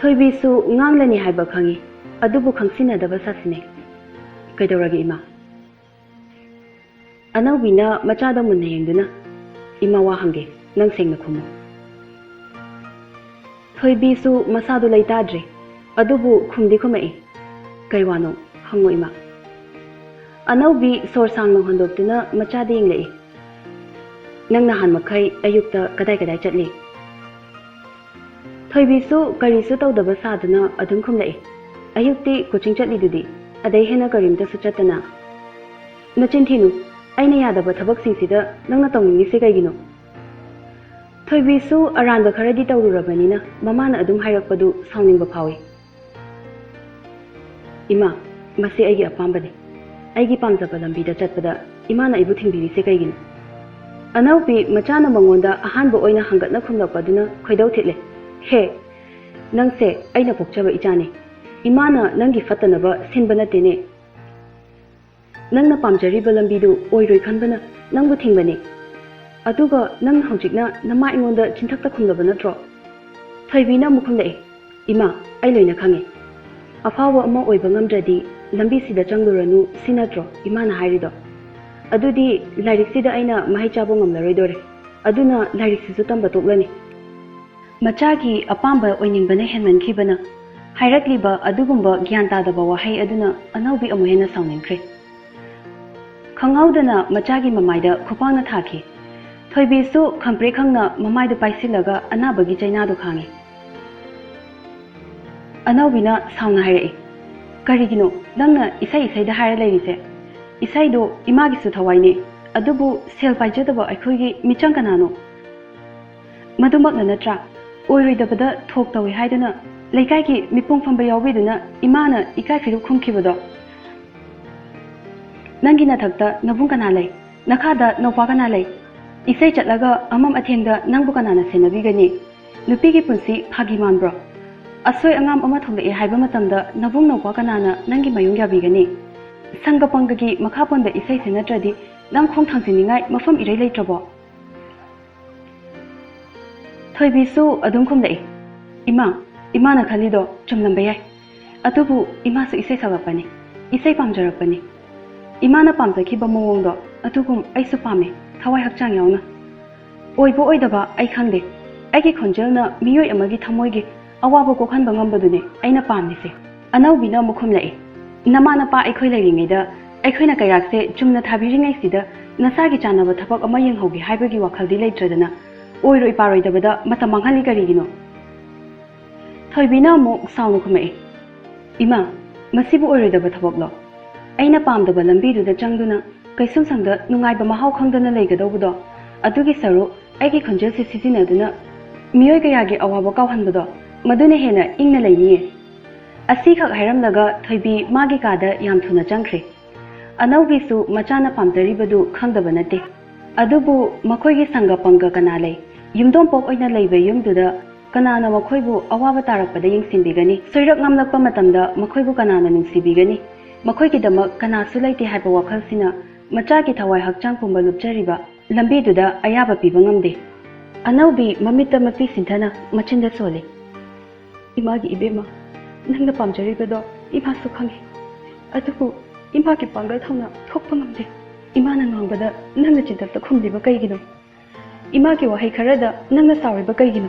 thoibisu nganglani haiba khangi adubu khangsina daba sasine kaidorage ima anaubina machada munna yengduna ima wa hange nang sengna khumu thoibisu masadu laitadre adubu khumdi khumai kaiwano hango ima anaubi sorsang nang handoktuna machadi inglei nang nahan makai ayukta kadai chatli thoibisu karisu tawdaba saduna adum khumlei ayukti coaching chatli dudi adai hena karimta su chatana nachin thinu aina yadaba thabak singsida nangna tawningi se kaigino thoibisu aranda kharadi tawrurabanina mamana adum hairakpadu sauningba phawi ima masi aigi apambane aigi pamjaba lambida chatpada imana ibu thingbiri se kaigino anaupi machana mangonda ahanba oina hangatna khumlakpaduna khoidau thile he nangse aina pokchaba ichane imana nangi fatanaba sinbana tene nangna pamjariba lambidu oiroi khanbana nangbu thingbane aduga nang hojikna nama ingonda chinthakta khumlaba natro thoibina mukhumlai ima ai loina khange afawa ama oiba ngamdradi lambi sida changluranu sinatro imana hairido adudi lairik sida aina mahai chabo ngamlaroi dore aduna lairik sisu tamba toklani machagi apamba oiningbana henman khibana hairakliba adugumba gyan tadaba wahai aduna anaubi amuhena sauningkre khanghaudana machagi mamaida khupangna thaki thoibisu khampre khangna mamaidu paisilaga anabagi chainadu khangi anaubina sauna haire karigino nangna isai da haire leirise isai do imagi su thawaine adubu sel paijadaba aikhoigi michang kanano madumakna natra oiroidabada thok tawi haiduna leikai ki mipung famba yawbiduna imana ikai firu khumkhibado nangi na thakta nabung kana lei nakhada nopa kana lei isai chatlaga amam athengda nangbu kana na senabigani nupigi punsi phagi manbro asoi angam ama thole haiba matamda nabung nopa kana na nangi mayung yabigani sanga pangagi makhaponda isai senatradi nang khong thangsiningai mafam irei leitrabo thoibisu adum khumlei ima na khalido chumnamba yai atubu ima su isai sagapani isai pamjarapani imana pamjakhiba mawongdo atugum aisu pame thawai hakchang yauna oibo oidaba ai khangde aigi khonjelna miyoi amagi thamoigi awaba ko khanba ngambadune aina pamnise anaubina mukhumlai namana pa aikhoi leiringeida aikhoina kairakse chumna thabiringai sida nasagi chanaba thabak ama yenghogi haibagi wakhaldi leitradana oiroi paroidabada matamanghali karigino thoibina mu saunu khumai ima masibu oiroidaba thabaklo aina pamdaba lambiduda changduna kaisum sangda nungaiba mahau khangdana leigadawbudo adugi saru aigi khonjel se sisinaduna miyoi kayagi awaba kawhanbado madune hena ingna leiniye asi khak hairamlaga thoibi magi kada yam thuna changkhre anaugi su machana pamjaribadu khangdaba nate adubu makhoigi sanga panga kana lei yumdom pok oina leiba yumduda kanana makoibu awaba tarakpada yingsinbigani soirak ngamlakpa matamda makoibu kanana nungsibigani makoigidamak kanasu laite haiba wakhalsina machagi thawai hakchang pumba lupjariba lambiduda ayaba piba ngamde anaubi mamita mapi sinthana machinda sole imagi ibema nangna pamjaribado imasu khangi adubu imagi pangal thawna thokpa ngamde imana ngangbada nangna chintapta khumdiba kaigino imagi wahai kharada nangna sawriba kaigino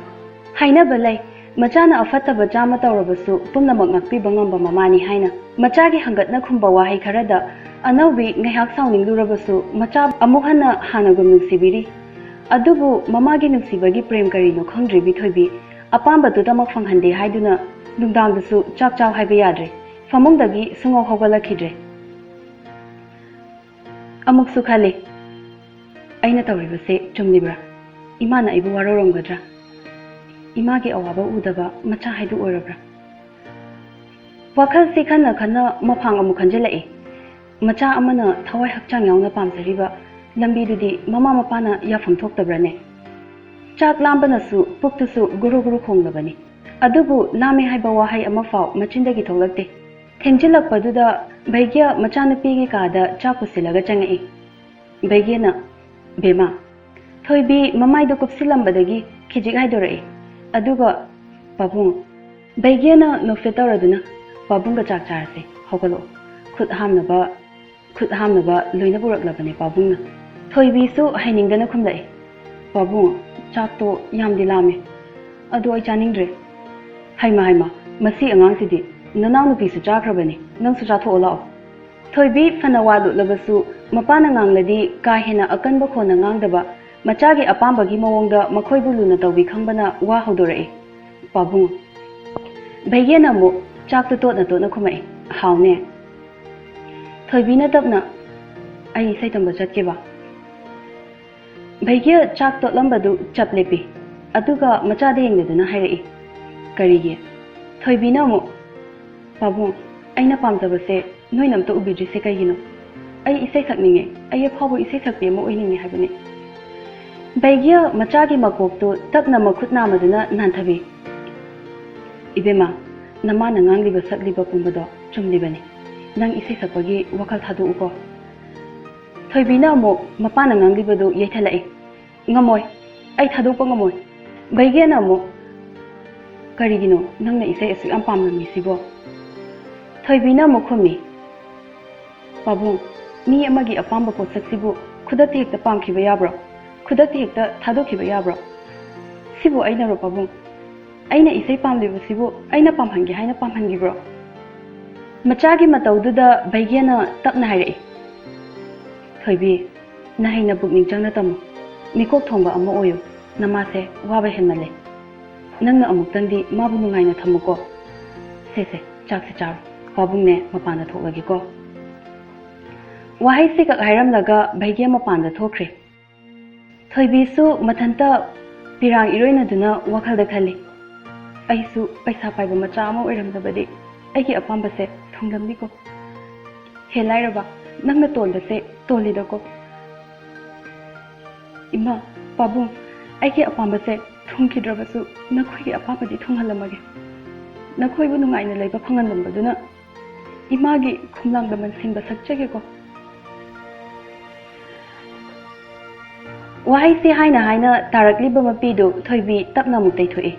hainaba lay machana afataba jama tawrabasu pumnamak ngakpiba ngamba mamani haina machagi hangatna khumba wahai kharada anaubi ngahak sawningdurabasu macha amuk hana hanagum nuksibiri adubu mamagi nuksibagi prem karino khangdribi thoibi apambatudamak fanghande haiduna nungdangdasu chak chaw haiba yadre famungdagi sungau hawgalakidre amuk su khale aina tawribase chumnibra imana ibu waroromgadra imagi awaba udaba macha haidu orabra wakhal se khana khana mafang amu khanjelai macha amana thawai hakchang yauna pamsariba lambi dudi mama mapana yafam thoktabrane chak lambana su puktu su guru guru khonglabani adubu lame haiba wahai ama faw machindagi tholakte thengjilak paduda baigya macha napigi kada chaku silaga changai baigya na bema thoibi mamai do kupsilambadagi khijik haidorai aduga babung baigya na nofetaraduna babunga chak charase hogalo khut hamnaba loina buraklabane babungna thoibi su hainingdana khumlai babung chak to yamdi lame adu ai chaningdre haima masi angang sidi nanau nupi su chakrabani nang su chatho olao thoibi fana walu labasu mapana ngangladi ka hena akanba khona ngangdaba machagi apambagi mawongda makhoi buluna tawbi khangbana wa hodorai babung baigena mo chak to na khumai haune thoibi na tapna ai saitamba chatkeba baigya chak to lambadu chaplepi aduga machade yengduna hairai karige thoibi na mo babung aina pamjabase noinam to ubiji se kaigino ai isai sakninge ai phabu isai sakpe mo oininge habane baigya machagi makok to tapna makhutna maduna nanthabi ibema namana ngangliba sakliba pumbado chumlibani nang isai sakpagi wakal thadu uko thoibina mo mapana nganglibado yaithalai ngamoi ai thadukpa ngamoi baigya na mo karigino nangna isai asu am pamnami sibo thoibina mo khumi babung mi amagi apamba potsak sibu khudati hekta pamkhiba yabro khudati hekta thadokhiba yabro sibu aina ro babung aina isai pamlibu sibu aina pamhangi haina pamhangi bro machagi mataududa baigena tapna hairi thoibi nahaina bukning jangna tamu mikok thongba ama oyo namase waba henmale nangna amuktandi mabu nungaina thamuko sese chak se char babungne mapana thoklagi ko wahai se ka hairam laga baigya mapanda thokre thoibi su mathanta pirang iroina duna wakhal da khali aisu paisa paiba macha ama oiramdabadi aigi apamba se thonglamni ko helairaba nangna tolbase tolida ko ima babung aigi apamba se thongkidrabasu nakhoi apabadi thonghalamage nakhoi bu nungaina leiba phanganlambaduna imagi khumlangda mansinba sakchege ko wahai se haina tarakliba mapidu thoibi tapna mutai thoi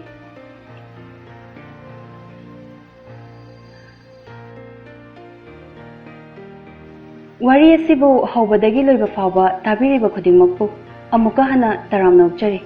wari asibu hawbadagi loiba fawba tabiriba khudingmakpu amuka hana taramna upchari